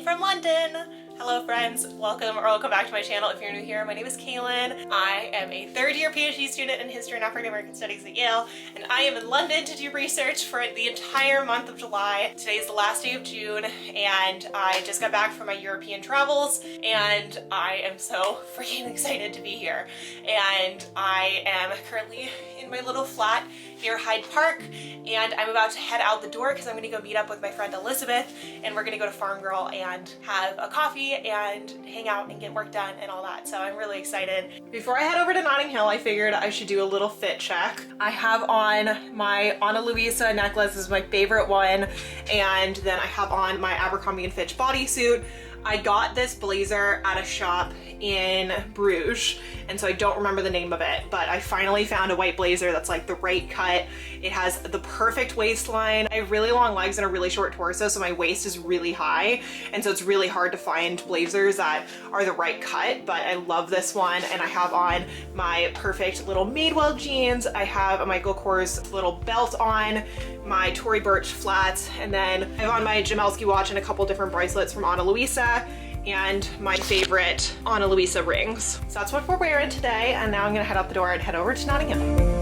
from London. Hello friends, welcome back to my channel. If you're new here, my name is Kaylin. I am a third-year PhD student in History and African American Studies at Yale, and I am in London to do research for the entire month of July. Today is the last day of June, and I just got back from my European travels, and I am so freaking excited to be here. And I am currently in my little flat near Hyde Park, and I'm about to head out the door because I'm going to go meet up with my friend Elizabeth, and we're going to go to Farm Girl and have a coffee and hang out and get work done and all that. So I'm really excited. Before I head over to Notting Hill, I figured I should do a little fit check. I have on my Ana Luisa necklace. This is my favorite one, and then I have on my Abercrombie & Fitch bodysuit. I got this blazer at a shop in Bruges, and so I don't remember the name of it, but I finally found a white blazer that's like the right cut. It has the perfect waistline. I have really long legs and a really short torso, so my waist is really high, and so it's really hard to find blazers that are the right cut, but I love this one. And I have on my perfect little Madewell jeans. I have a Michael Kors little belt on, my Tory Burch flats, and then I have on my Jamelski watch and a couple different bracelets from Ana Luisa, and my favorite Ana Luisa rings. So that's what we're wearing today, and now I'm gonna head out the door and head over to Notting Hill.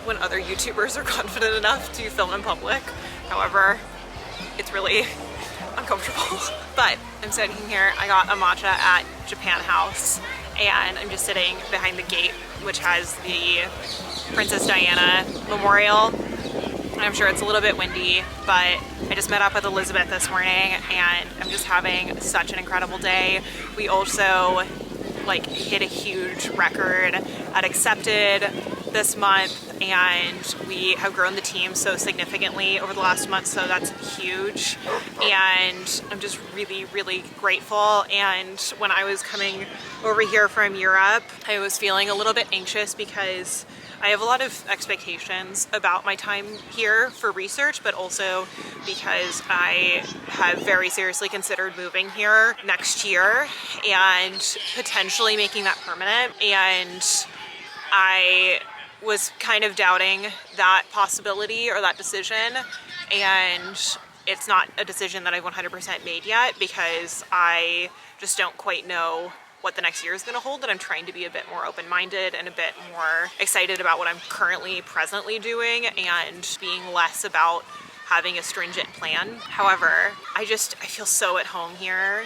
When other YouTubers are confident enough to film in public. However, it's really uncomfortable. But I'm sitting here, I got a matcha at Japan House, and I'm just sitting behind the gate, which has the Princess Diana Memorial. And I'm sure it's a little bit windy, but I just met up with Elizabeth this morning, and I'm just having such an incredible day. We also hit a huge record at Accepted this month, and we have grown the team so significantly over the last month, so that's huge. And I'm just really, really grateful. And when I was coming over here from Europe, I was feeling a little bit anxious because I have a lot of expectations about my time here for research, but also because I have very seriously considered moving here next year and potentially making that permanent. And I was kind of doubting that possibility or that decision, and it's not a decision that I've 100% made yet because I just don't quite know what the next year is going to hold, and I'm trying to be a bit more open-minded and a bit more excited about what I'm presently doing, and being less about having a stringent plan. However, I feel so at home here,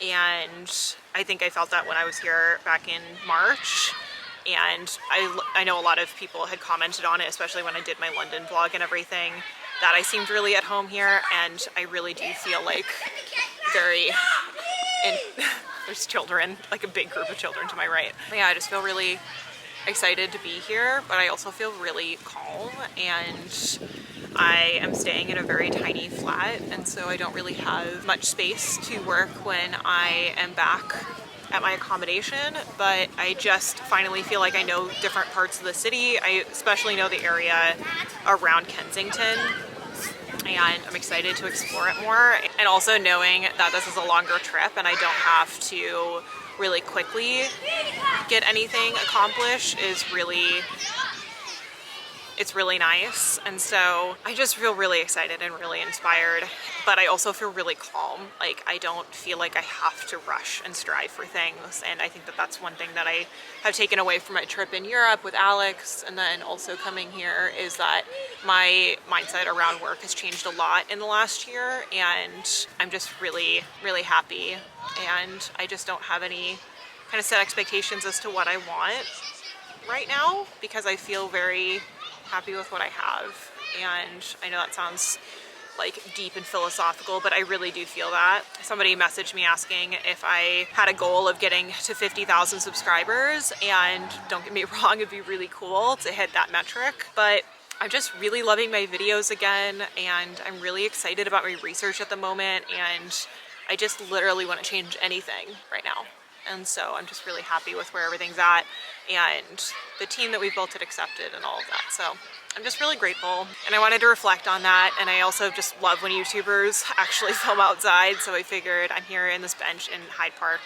and I think I felt that when I was here back in March. And I know a lot of people had commented on it, especially when I did my London vlog and everything, that I seemed really at home here, and I really do feel like there's children, like a big group of children to my right. But yeah, I just feel really excited to be here, but I also feel really calm, and I am staying in a very tiny flat, and so I don't really have much space to work when I am back at my accommodation. But I just finally feel like I know different parts of the city. I especially know the area around Kensington, and I'm excited to explore it more. And also knowing that this is a longer trip and I don't have to really quickly get anything accomplished is it's really nice. And so I just feel really excited and really inspired, but I also feel really calm. Like, I don't feel like I have to rush and strive for things. And I think that that's one thing that I have taken away from my trip in Europe with Alex, and then also coming here, is that my mindset around work has changed a lot in the last year, and I'm just really, really happy. And I just don't have any kind of set expectations as to what I want right now, because I feel very happy with what I have. And I know that sounds like deep and philosophical, but I really do feel that. Somebody messaged me asking if I had a goal of getting to 50,000 subscribers, and don't get me wrong, it'd be really cool to hit that metric, but I'm just really loving my videos again, and I'm really excited about my research at the moment, and I just literally want to change anything right now. And so I'm just really happy with where everything's at and the team that we've built it accepted and all of that. So I'm just really grateful, and I wanted to reflect on that. And I also just love when YouTubers actually film outside. So I figured I'm here in this bench in Hyde Park,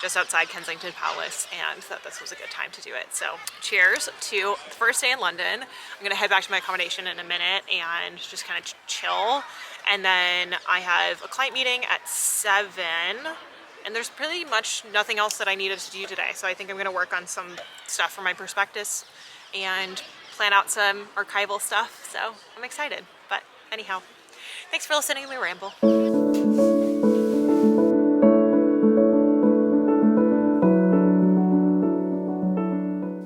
just outside Kensington Palace, and thought this was a good time to do it. So cheers to the first day in London. I'm gonna head back to my accommodation in a minute and just kind of chill. And then I have a client meeting at 7, and there's pretty much nothing else that I needed to do today. So I think I'm gonna work on some stuff for my prospectus and plan out some archival stuff. So I'm excited, but anyhow, thanks for listening to me ramble.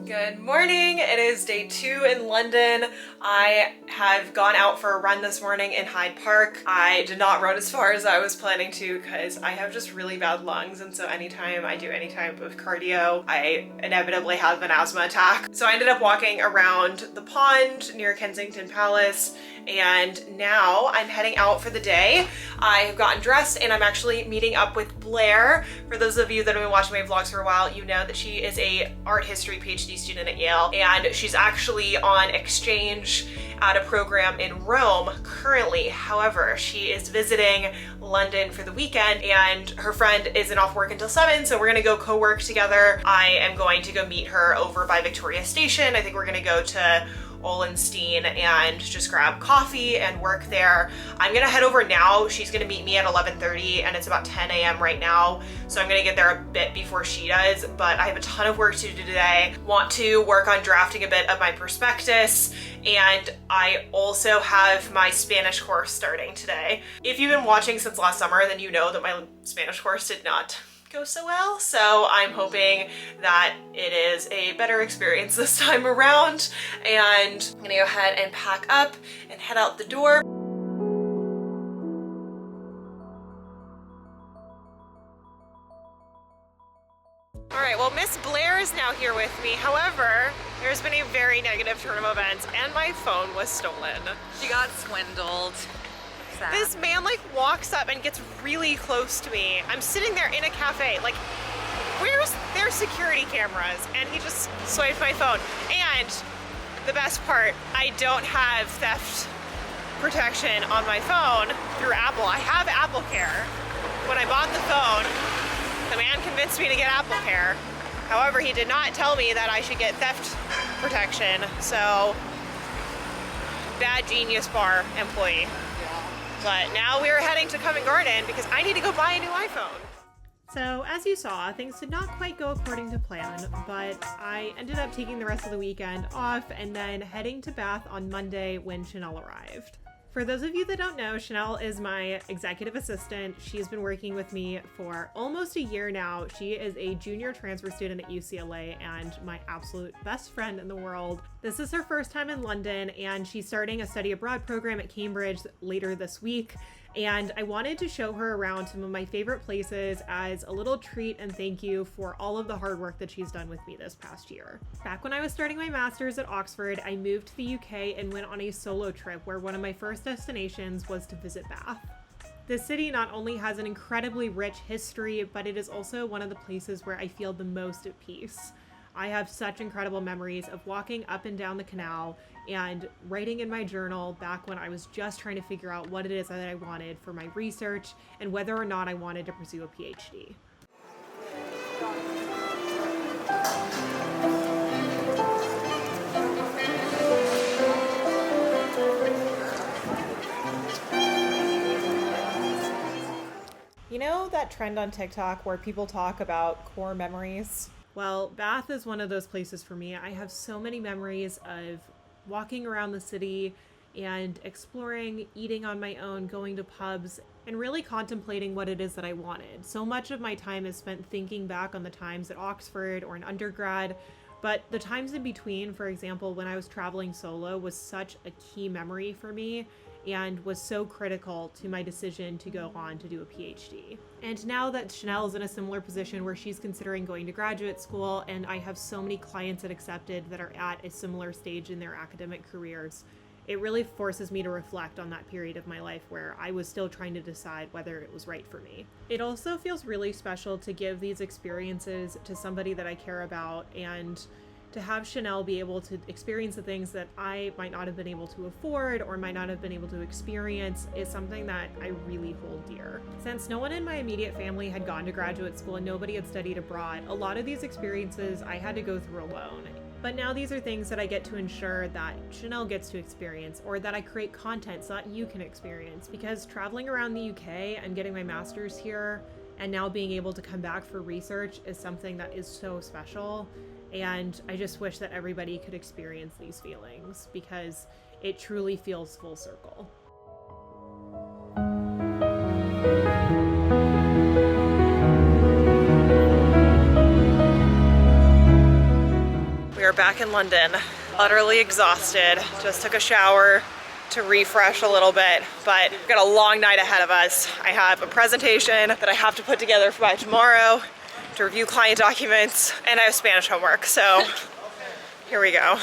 Good morning. It is day 2 in London. I have gone out for a run this morning in Hyde Park. I did not run as far as I was planning to because I have just really bad lungs, and so anytime I do any type of cardio, I inevitably have an asthma attack. So I ended up walking around the pond near Kensington Palace, and now I'm heading out for the day. I have gotten dressed and I'm actually meeting up with Blair. For those of you that have been watching my vlogs for a while, you know that she is a art history PhD student at Yale, and she's actually on exchange at a program in Rome currently. However, she is visiting London for the weekend, and her friend isn't off work until 7, so we're gonna go co-work together. I am going to go meet her over by Victoria Station. I think we're gonna go to Olenstein and just grab coffee and work there. I'm gonna head over now. She's gonna meet me at 11:30 and it's about 10 a.m. right now. So I'm gonna get there a bit before she does, but I have a ton of work to do today. Want to work on drafting a bit of my prospectus, and I also have my Spanish course starting today. If you've been watching since last summer, then you know that my Spanish course did not go so well, so I'm hoping that it is a better experience this time around. And I'm gonna go ahead and pack up and head out the door. All right, well, Miss Blair is now here with me. However, there's been a very negative turn of events and my phone was stolen. She got swindled. Sad. This man like walks up and gets really close to me. I'm sitting there in a cafe, like, where's their security cameras? And he just swiped my phone. And the best part, I don't have theft protection on my phone through Apple. I have Apple Care. When I bought the phone, the man convinced me to get Apple Care. However, he did not tell me that I should get theft protection. So, bad Genius Bar employee. But now we are heading to Covent Garden because I need to go buy a new iPhone. So as you saw, things did not quite go according to plan, but I ended up taking the rest of the weekend off and then heading to Bath on Monday when Chanel arrived. For those of you that don't know, Chanel is my executive assistant. She's been working with me for almost a year now. She is a junior transfer student at UCLA and my absolute best friend in the world. This is her first time in London, and she's starting a study abroad program at Cambridge later this week. And I wanted to show her around some of my favorite places as a little treat and thank you for all of the hard work that she's done with me this past year. Back when I was starting my master's at Oxford, I moved to the UK and went on a solo trip where one of my first destinations was to visit Bath. This city not only has an incredibly rich history, but it is also one of the places where I feel the most at peace. I have such incredible memories of walking up and down the canal and writing in my journal back when I was just trying to figure out what it is that I wanted for my research and whether or not I wanted to pursue a PhD. You know that trend on TikTok where people talk about core memories? Well, Bath is one of those places for me. I have so many memories of walking around the city and exploring, eating on my own, going to pubs, and really contemplating what it is that I wanted. So much of my time is spent thinking back on the times at Oxford or in undergrad, but the times in between, for example, when I was traveling solo was such a key memory for me. and was so critical to my decision to go on to do a PhD. And now that Chanel is in a similar position where she's considering going to graduate school, and I have so many clients that accepted that are at a similar stage in their academic careers, it really forces me to reflect on that period of my life where I was still trying to decide whether it was right for me. It also feels really special to give these experiences to somebody that I care about, and to have Chanel be able to experience the things that I might not have been able to afford or might not have been able to experience is something that I really hold dear. Since no one in my immediate family had gone to graduate school and nobody had studied abroad, a lot of these experiences I had to go through alone. But now these are things that I get to ensure that Chanel gets to experience, or that I create content so that you can experience. Because traveling around the UK and getting my master's here and now being able to come back for research is something that is so special. And I just wish that everybody could experience these feelings because it truly feels full circle. We are back in London, utterly exhausted. Just took a shower to refresh a little bit, but we've got a long night ahead of us. I have a presentation that I have to put together by tomorrow, to review client documents, and I have Spanish homework, so here we go.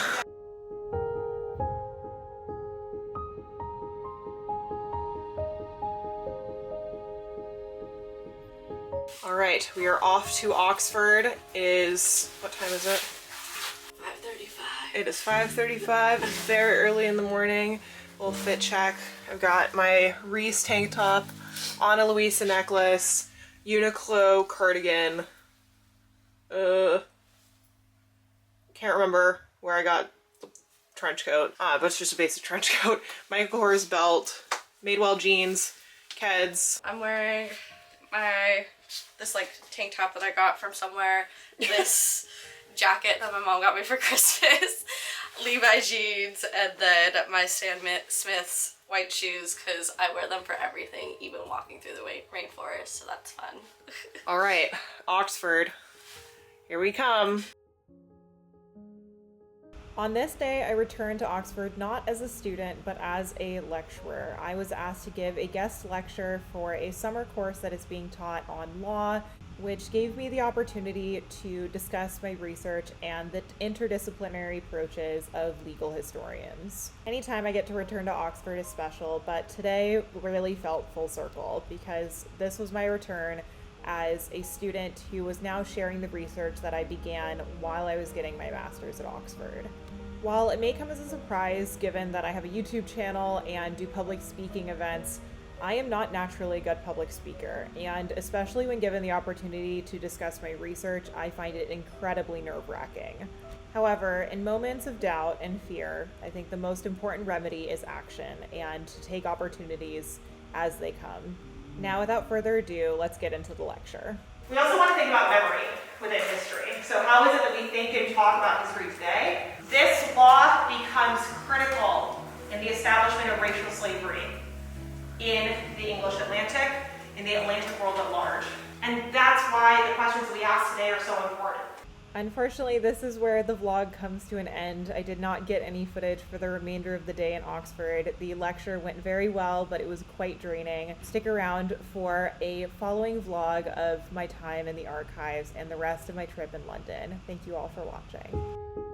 All right, we are off to Oxford. What time is it? 5:35. It is 5:35, it's very early in the morning. Little fit check. I've got my Reese tank top, Ana Luisa necklace, Uniqlo cardigan. Can't remember where I got the trench coat, but it's just a basic trench coat. Michael Kors belt, Madewell jeans, Keds. I'm wearing this like tank top that I got from somewhere, this jacket that my mom got me for Christmas, Levi jeans, and then my Stan Smith's white shoes because I wear them for everything, even walking through the rainforest, so that's fun. All right, Oxford. Here we come. On this day, I returned to Oxford not as a student, but as a lecturer. I was asked to give a guest lecture for a summer course that is being taught on law, which gave me the opportunity to discuss my research and the interdisciplinary approaches of legal historians. Anytime I get to return to Oxford is special, but today really felt full circle because this was my return as a student who was now sharing the research that I began while I was getting my master's at Oxford. While it may come as a surprise given that I have a YouTube channel and do public speaking events, I am not naturally a good public speaker, and especially when given the opportunity to discuss my research, I find it incredibly nerve-wracking. However, in moments of doubt and fear, I think the most important remedy is action and to take opportunities as they come. Now, without further ado, let's get into the lecture. We also want to think about memory within history. So how is it that we think and talk about history today? This law becomes critical in the establishment of racial slavery in the English Atlantic, in the Atlantic world at large. And that's why the questions we ask today are so important. Unfortunately, this is where the vlog comes to an end. I did not get any footage for the remainder of the day in Oxford. The lecture went very well, but it was quite draining. Stick around for a following vlog of my time in the archives and the rest of my trip in London. Thank you all for watching.